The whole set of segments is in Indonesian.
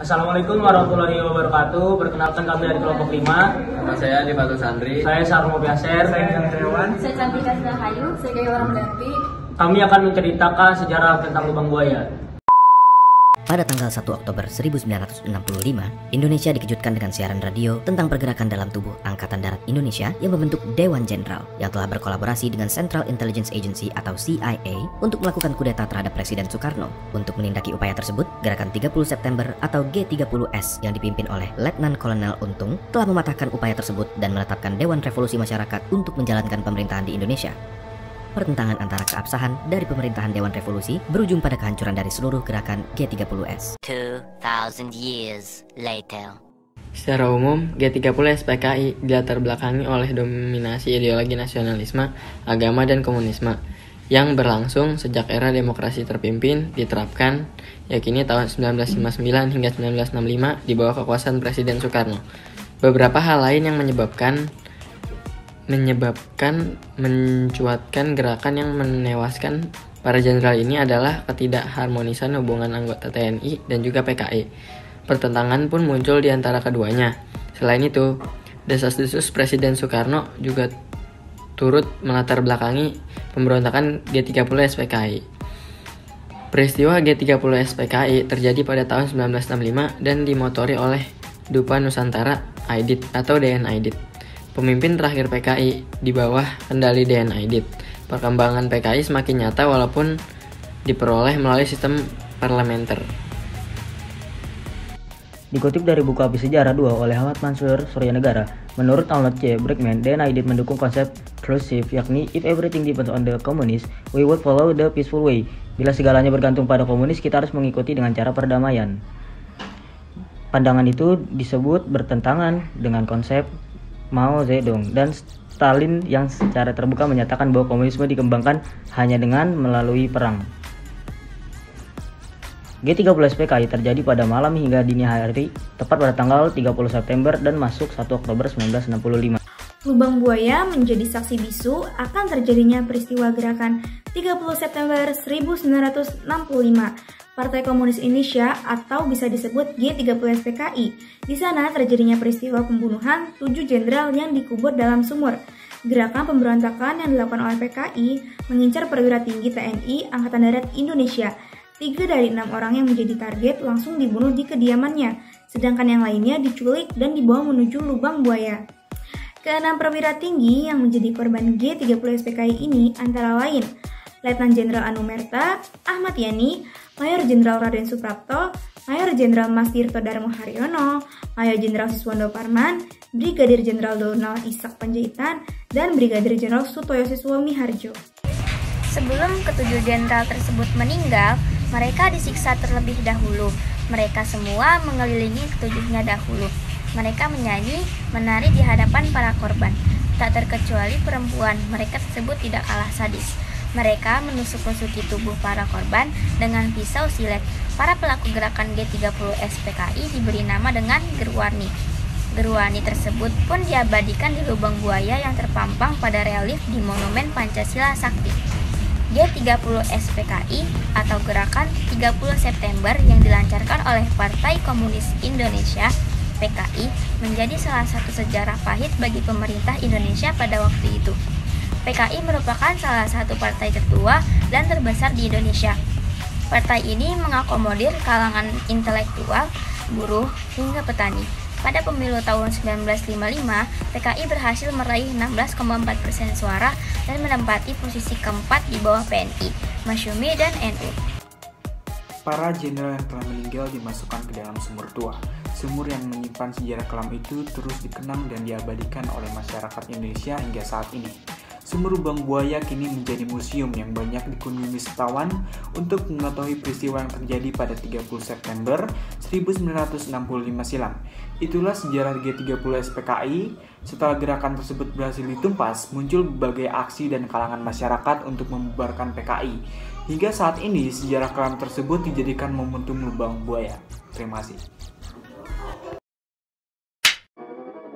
Assalamualaikum warahmatullahi wabarakatuh. Perkenalkan kami dari kelompok 5. Nama saya Difatul Sandri. Saya Sarmo Piaser. Saya Jantriawan. Saya Cantika Sudahayu. Saya Gaya Orang Berarti. Kami akan menceritakan sejarah tentang lubang buaya. Pada tanggal 1 Oktober 1965, Indonesia dikejutkan dengan siaran radio tentang pergerakan dalam tubuh Angkatan Darat Indonesia yang membentuk Dewan Jenderal yang telah berkolaborasi dengan Central Intelligence Agency atau CIA untuk melakukan kudeta terhadap Presiden Soekarno. Untuk menindaki upaya tersebut, Gerakan 30 September atau G30S yang dipimpin oleh Letnan Kolonel Untung telah mematahkan upaya tersebut dan menetapkan Dewan Revolusi Masyarakat untuk menjalankan pemerintahan di Indonesia. Pertentangan antara keabsahan dari pemerintahan Dewan Revolusi berujung pada kehancuran dari seluruh gerakan G30S. 2000 years later. Secara umum, G30 SPKI dilatar belakangi oleh dominasi ideologi nasionalisme, agama, dan komunisme yang berlangsung sejak era demokrasi terpimpin diterapkan, yakni tahun 1959 hingga 1965 di bawah kekuasaan Presiden Soekarno. Beberapa hal lain yang menyebabkan mencuatkan gerakan yang menewaskan para jenderal ini adalah ketidakharmonisan hubungan anggota TNI dan juga PKI. Pertentangan pun muncul di antara keduanya. Selain itu, desas-desus Presiden Soekarno juga turut melatar belakangi pemberontakan G30 SPKI. Peristiwa G30 SPKI terjadi pada tahun 1965 dan dimotori oleh Dupa Nusantara Aidit atau DN Aidit, pemimpin terakhir PKI di bawah kendali DN Aidit. Perkembangan PKI semakin nyata walaupun diperoleh melalui sistem parlementer. Dikutip dari buku Api Sejarah 2 oleh Ahmad Mansur Suryanegara, menurut Arnold C. Brackman, DN Aidit mendukung konsep inclusive, yakni if everything depends on the communist, we would follow the peaceful way. Bila segalanya bergantung pada komunis, kita harus mengikuti dengan cara perdamaian. Pandangan itu disebut bertentangan dengan konsep Mao Zedong dan Stalin yang secara terbuka menyatakan bahwa komunisme dikembangkan hanya dengan melalui perang. G30 SPKI terjadi pada malam hingga dini hari, tepat pada tanggal 30 September dan masuk 1 Oktober 1965. Lubang buaya menjadi saksi bisu akan terjadinya peristiwa gerakan 30 September 1965. Partai Komunis Indonesia atau bisa disebut G30 SPKI. Di sana terjadinya peristiwa pembunuhan 7 jenderal yang dikubur dalam sumur. Gerakan pemberontakan yang dilakukan oleh PKI mengincar perwira tinggi TNI Angkatan Darat Indonesia. 3 dari 6 orang yang menjadi target langsung dibunuh di kediamannya, sedangkan yang lainnya diculik dan dibawa menuju lubang buaya. Ke-6 perwira tinggi yang menjadi korban G30 SPKI ini antara lain Letnan Jenderal Anumerta, Ahmad Yani, Mayor Jenderal Raden Suprapto, Mayor Jenderal Mas Tirto Darmo Haryono, Mayor Jenderal Siswondo Parman, Brigadir Jenderal Donald Ishak Panjaitan, dan Brigadir Jenderal Sutoyo Siswo Miharjo. Sebelum ketujuh jenderal tersebut meninggal, mereka disiksa terlebih dahulu. Mereka semua mengelilingi ketujuhnya dahulu. Mereka menyanyi, menari di hadapan para korban. Tak terkecuali perempuan, mereka tersebut tidak kalah sadis. Mereka menusuk-nusuki tubuh para korban dengan pisau silet. Para pelaku gerakan G30 SPKI diberi nama dengan Gerwani. Gerwani tersebut pun diabadikan di lubang buaya yang terpampang pada relief di Monumen Pancasila Sakti. G30 SPKI atau Gerakan 30 September yang dilancarkan oleh Partai Komunis Indonesia PKI menjadi salah satu sejarah pahit bagi pemerintah Indonesia pada waktu itu. PKI merupakan salah satu partai tertua dan terbesar di Indonesia. Partai ini mengakomodir kalangan intelektual, buruh, hingga petani. Pada pemilu tahun 1955, PKI berhasil meraih 16,4% suara dan menempati posisi keempat di bawah PNI, Masyumi, dan NU. Para jenderal yang telah meninggal dimasukkan ke dalam sumur tua. Sumur yang menyimpan sejarah kelam itu terus dikenang dan diabadikan oleh masyarakat Indonesia hingga saat ini. Sumur lubang buaya kini menjadi museum yang banyak dikunjungi wisatawan untuk mengetahui peristiwa yang terjadi pada 30 September 1965 silam. Itulah sejarah G30 SPKI. Setelah gerakan tersebut berhasil ditumpas, muncul berbagai aksi dan kalangan masyarakat untuk membubarkan PKI. Hingga saat ini, sejarah kelam tersebut dijadikan momentum lubang buaya. Terima kasih.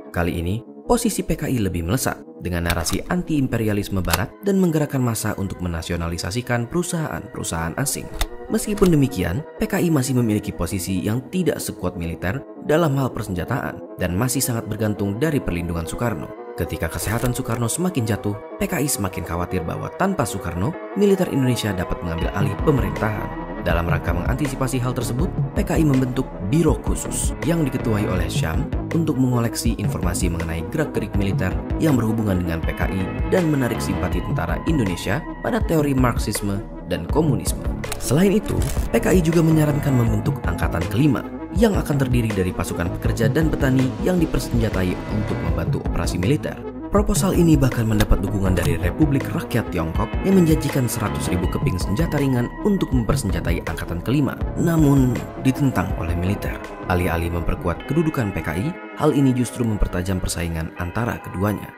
Kali ini, posisi PKI lebih melesat dengan narasi anti-imperialisme barat dan menggerakkan massa untuk menasionalisasikan perusahaan-perusahaan asing. Meskipun demikian, PKI masih memiliki posisi yang tidak sekuat militer dalam hal persenjataan dan masih sangat bergantung dari perlindungan Soekarno. Ketika kesehatan Soekarno semakin jatuh, PKI semakin khawatir bahwa tanpa Soekarno, militer Indonesia dapat mengambil alih pemerintahan. Dalam rangka mengantisipasi hal tersebut, PKI membentuk Biro Khusus yang diketuai oleh Syam untuk mengoleksi informasi mengenai gerak-gerik militer yang berhubungan dengan PKI dan menarik simpati tentara Indonesia pada teori Marxisme dan komunisme. Selain itu, PKI juga menyarankan membentuk Angkatan Kelima yang akan terdiri dari pasukan pekerja dan petani yang dipersenjatai untuk membantu operasi militer. Proposal ini bahkan mendapat dukungan dari Republik Rakyat Tiongkok yang menjanjikan 100.000 keping senjata ringan untuk mempersenjatai Angkatan Kelima, namun ditentang oleh militer. Alih-alih memperkuat kedudukan PKI, hal ini justru mempertajam persaingan antara keduanya.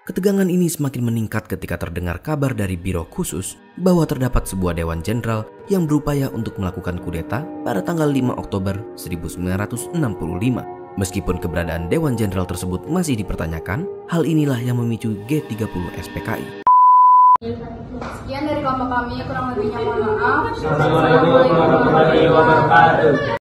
Ketegangan ini semakin meningkat ketika terdengar kabar dari Biro Khusus bahwa terdapat sebuah Dewan Jenderal yang berupaya untuk melakukan kudeta pada tanggal 5 Oktober 1965. Meskipun keberadaan Dewan Jenderal tersebut masih dipertanyakan, hal inilah yang memicu G30 SPKI. Sekian dari kelompok kami, kurang lebihnya mohon maaf. Assalamualaikum warahmatullahi wabarakatuh.